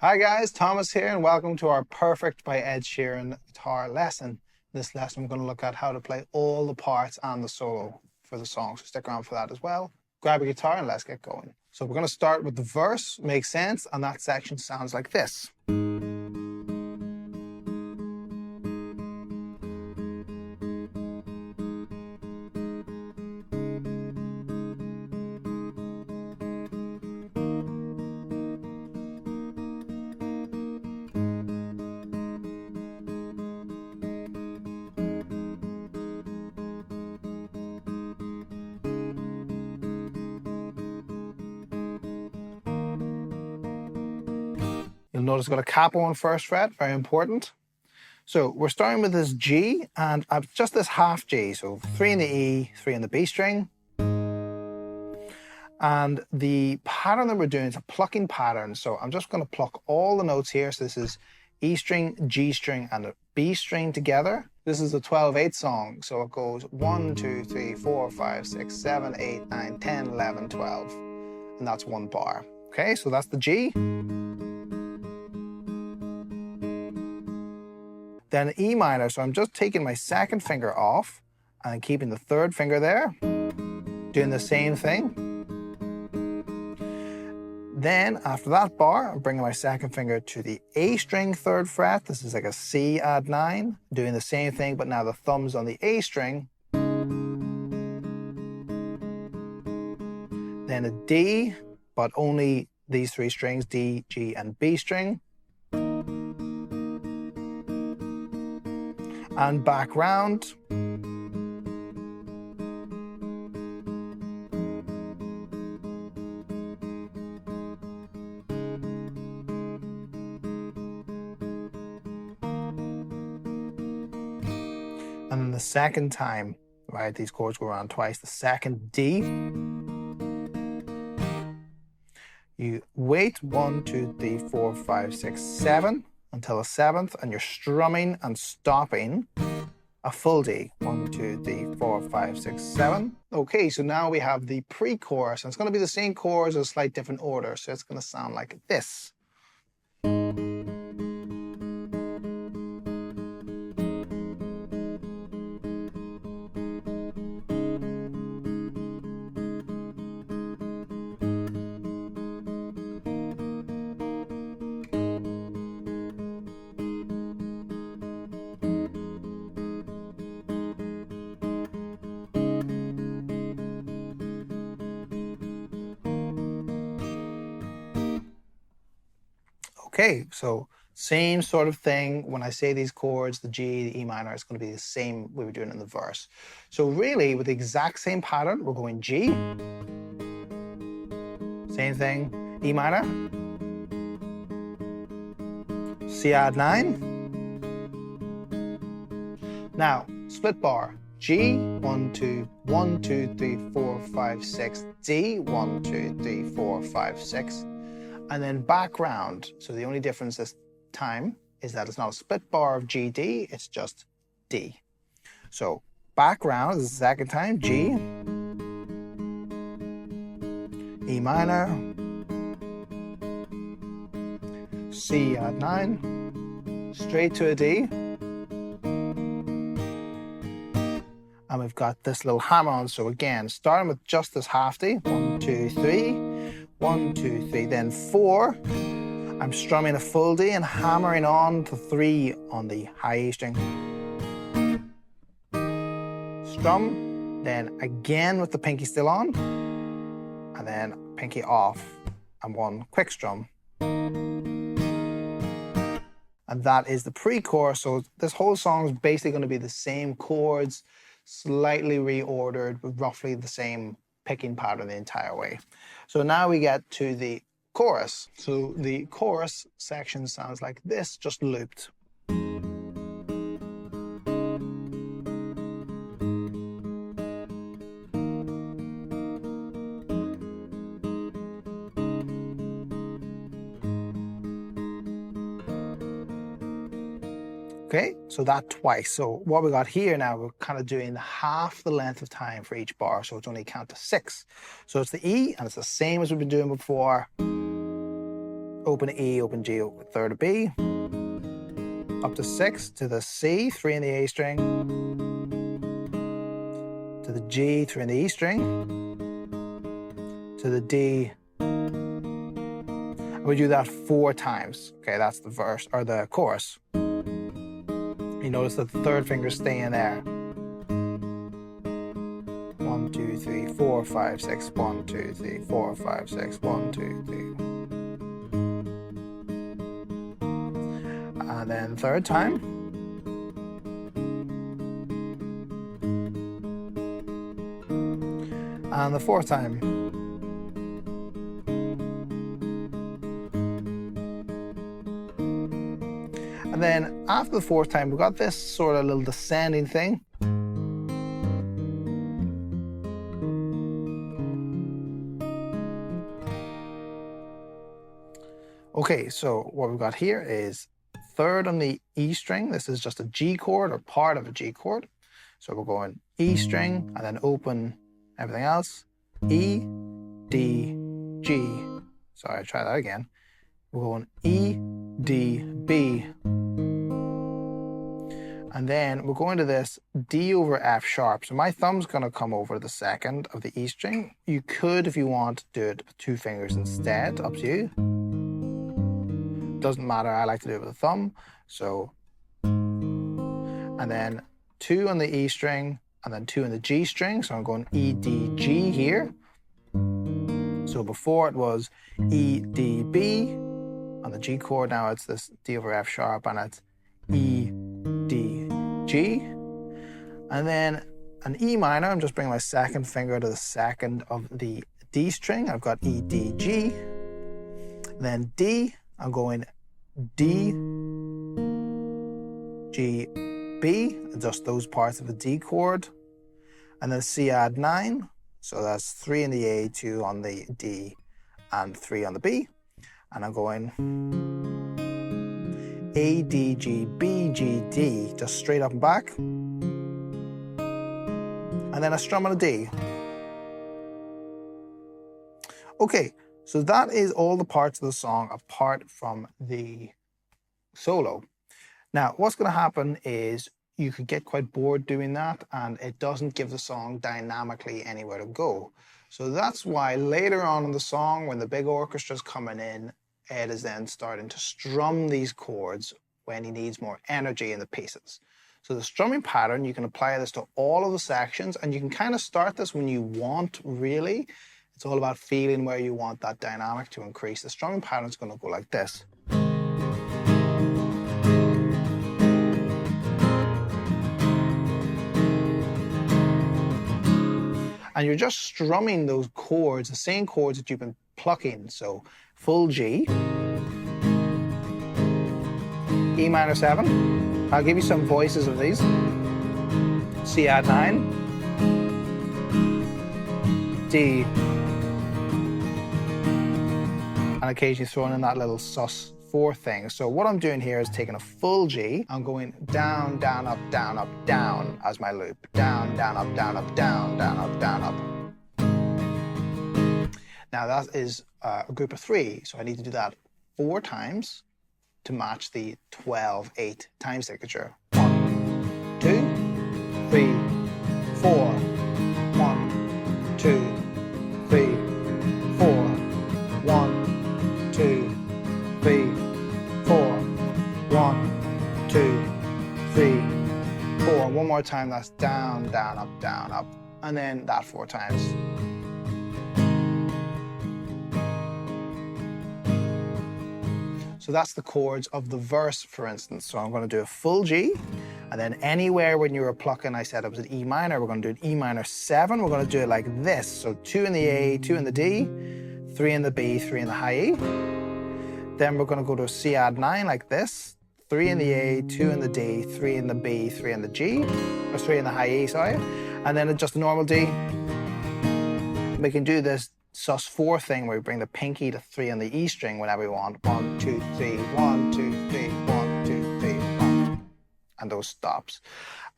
Hi guys, Thomas here and welcome to our Perfect by Ed Sheeran guitar lesson. In this lesson I'm going to look at how to play all the parts and the solo for the song, so stick around for that as well. Grab your guitar and let's get going. So we're going to start with the verse, makes sense, and that section sounds like this. You'll notice I've got a capo on first fret, very important. So we're starting with this G, and I've just this half G, so 3 in the E, 3 in the B string. And the pattern that we're doing is a plucking pattern, so I'm just going to pluck all the notes here. So this is E string, G string, and a B string together. This is a 12/8 song, so it goes 1, 2, 3, 4, 5, 6, 7, 8, 9, 10, 11, 12. And that's one bar. Okay, so that's the G. Then E minor, so I'm just taking my second finger off and keeping the third finger there, doing the same thing. Then after that bar, I'm bringing my second finger to the A string third fret. This is like a C add 9, doing the same thing, but now the thumb's on the A string. Then a D, but only these three strings, D, G, and B string. And back round. And then the second time, right, these chords go around twice, the second D. You wait 1, 2, 3, 4, 5, 6, 7. Until the 7th, and you're strumming and stopping a full D. 1, 2, 3, 4, 5, 6, 7. Okay, so now we have the pre-chorus, and it's going to be the same chords in a slight different order, so it's going to sound like this. Okay, so same sort of thing. When I say these chords, the G, the E minor, it's going to be the same we were doing in the verse. So really, with the exact same pattern, we're going G, same thing, E minor, C add 9. Now, split bar, G, 1, 2, 1, 2, 3, 4, 5, 6, D, 1, 2, 3, 4, 5, 6. And then back round. So the only difference this time is that it's not a split bar of G, D, it's just D. So back round is the second time, G, E minor, C add 9, straight to a D. And we've got this little hammer on. So again, starting with just this half D, 1, 2, 3. 1, 2, 3, then 4. I'm strumming a full D and hammering on to 3 on the high E string. Strum, then again with the pinky still on, and then pinky off, and 1 quick strum. And that is the pre-chorus, so this whole song is basically going to be the same chords, slightly reordered, with roughly the same picking pattern the entire way. So now we get to the chorus. So the chorus section sounds like this, just looped. Okay, so that twice. So what we got here now, we're kind of doing half the length of time for each bar, so it's only count to 6. So it's the E, and it's the same as we've been doing before. open E, open G, third of B, up to 6 to the C, 3 in the A string, to the G, 3 in the E string, to the D. We do that 4 times. Okay, that's the verse or the chorus. You notice that the third finger staying there. 1, 2, 3, 4, 5, 6. 1, 2, 3, 4, 5, 6. 1, 2, 3. And then third time. And the fourth time. And then after the fourth time, we've got this sort of little descending thing. Okay, so what we've got here is third on the E string. This is just a G chord or part of a G chord. So we're going E string and then open everything else. E, D, G. Sorry, try that again. We're going E, D, B. And then we're going to this D over F sharp. So my thumb's going to come over the second of the E string. You could, if you want, do it with 2 fingers instead. Up to you. Doesn't matter. I like to do it with a thumb. So, and then 2 on the E string, and then 2 on the G string. So I'm going E, D, G here. So before it was E, D, B on the G chord. Now it's this D over F sharp, and it's E, D, G. And then an E minor, I'm just bringing my second finger to the second of the D string. I've got E, D, G. Then D, I'm going D, G, B, just those parts of the D chord. And then C add 9. So that's 3 in the A, 2 on the D, and 3 on the B. And I'm going A, D, G, B, G, D, just straight up and back. And then a strum on a D. Okay, so that is all the parts of the song apart from the solo. Now, what's going to happen is you could get quite bored doing that, and it doesn't give the song dynamically anywhere to go. So that's why later on in the song, when the big orchestra's coming in, Ed is then starting to strum these chords when he needs more energy in the pieces. So the strumming pattern, you can apply this to all of the sections, and you can kind of start this when you want, really. It's all about feeling where you want that dynamic to increase. The strumming pattern is going to go like this. And you're just strumming those chords, the same chords that you've been plucking. So full G, E minor 7. I'll give you some voices of these. C add 9, D, and occasionally throwing in that little sus4 thing. So what I'm doing here is taking a full G. I'm going down, down, up, down as my loop. Down, down, up, down, up, down, down, up, down, up. Now that is a group of 3, so I need to do that 4 times to match the 12/8 time signature. 1, 2, 3, 4. 1, 2, 3, 4. 1, 2, 3, 4. 1, 2, 3, 4. One more time, that's down, down, up, and then that 4 times. So that's the chords of the verse, for instance. So I'm going to do a full G, and then anywhere when you were plucking, I said it was an E minor, we're going to do an E minor 7. We're going to do it like this. So 2 in the A, 2 in the D, 3 in the B, 3 in the high E. Then we're going to go to a C add 9 like this. 3 in the A, 2 in the D, 3 in the B, 3 in the G, or 3 in the high E, sorry. And then just a normal D. We can do this sus4 thing where we bring the pinky to 3 on the E string whenever we want. 1, 2, 3, 1, 2, 3, 1, 2, 3, 1. And those stops.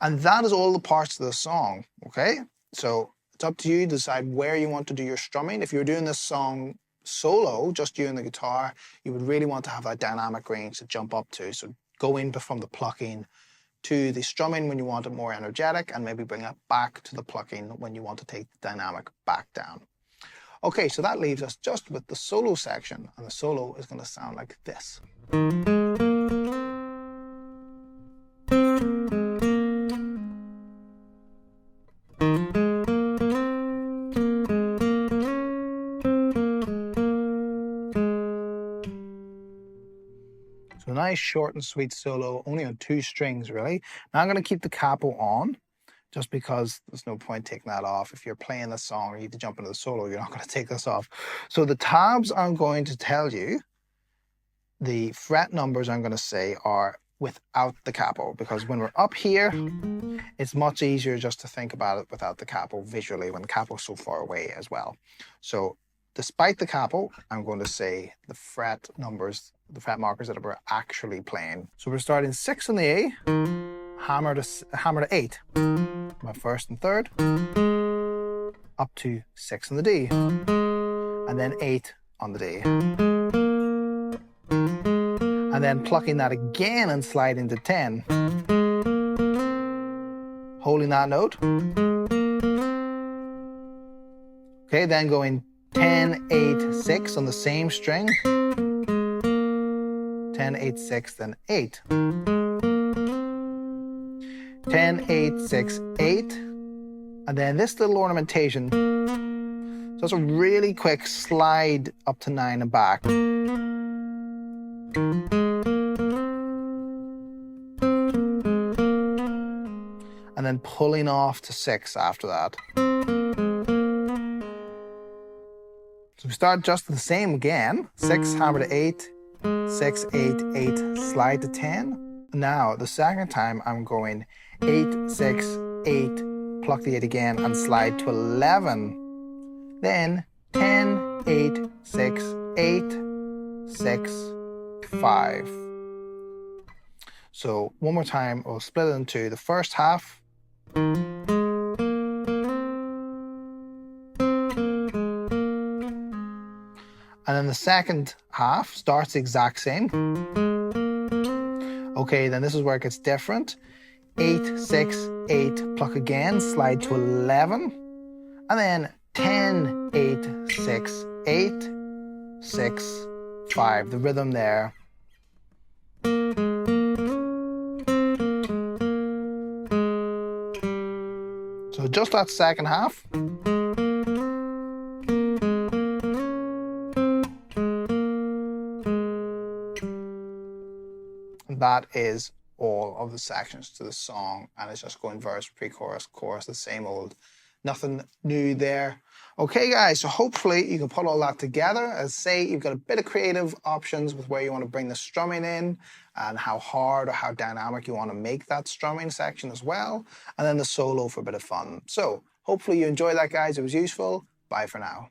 And that is all the parts of the song, okay? So it's up to you to decide where you want to do your strumming. If you're doing this song solo, just you and the guitar, you would really want to have that dynamic range to jump up to. So go in from the plucking to the strumming when you want it more energetic, and maybe bring it back to the plucking when you want to take the dynamic back down. Okay, so that leaves us just with the solo section, and the solo is going to sound like this. So a nice short and sweet solo, only on 2 strings really. Now I'm going to keep the capo on, just because there's no point taking that off. If you're playing the song or you need to jump into the solo, you're not going to take this off. So the tabs I'm going to tell you, the fret numbers I'm going to say are without the capo, because when we're up here, it's much easier just to think about it without the capo visually when the capo is so far away as well. So despite the capo, I'm going to say the fret numbers, the fret markers that we're actually playing. So we're starting 6 on the A, hammer to 8, my first and third, up to 6 on the D, and then 8 on the D. And then plucking that again and sliding to 10. Holding that note. Okay, then going 10, 8, 6 on the same string. 10, 8, 6, then 8. 10, 8, 6, 8. And then this little ornamentation. So it's a really quick slide up to 9 and back. And then pulling off to 6 after that. So we start just the same again. 6, hammer to 8, 6, 8, 8, slide to 10. Now, the second time I'm going 8, 6, 8, pluck the 8 again and slide to 11. Then 10, 8, 6, 8, 6, 5. So one more time, we'll split it into the first half. And then the second half starts the exact same. Okay, then this is where it gets different. 8, 6, 8, pluck again, slide to 11. And then 10, 8, 6, 8, 6, 5. The rhythm there. So just that second half. That is all of the sections to the song, and it's just going verse, pre-chorus, chorus, the same old, nothing new there. Okay guys, so hopefully you can put all that together. As say, you've got a bit of creative options with where you want to bring the strumming in and how hard or how dynamic you want to make that strumming section as well, and then the solo for a bit of fun. So hopefully you enjoyed that guys, it was useful. Bye for now.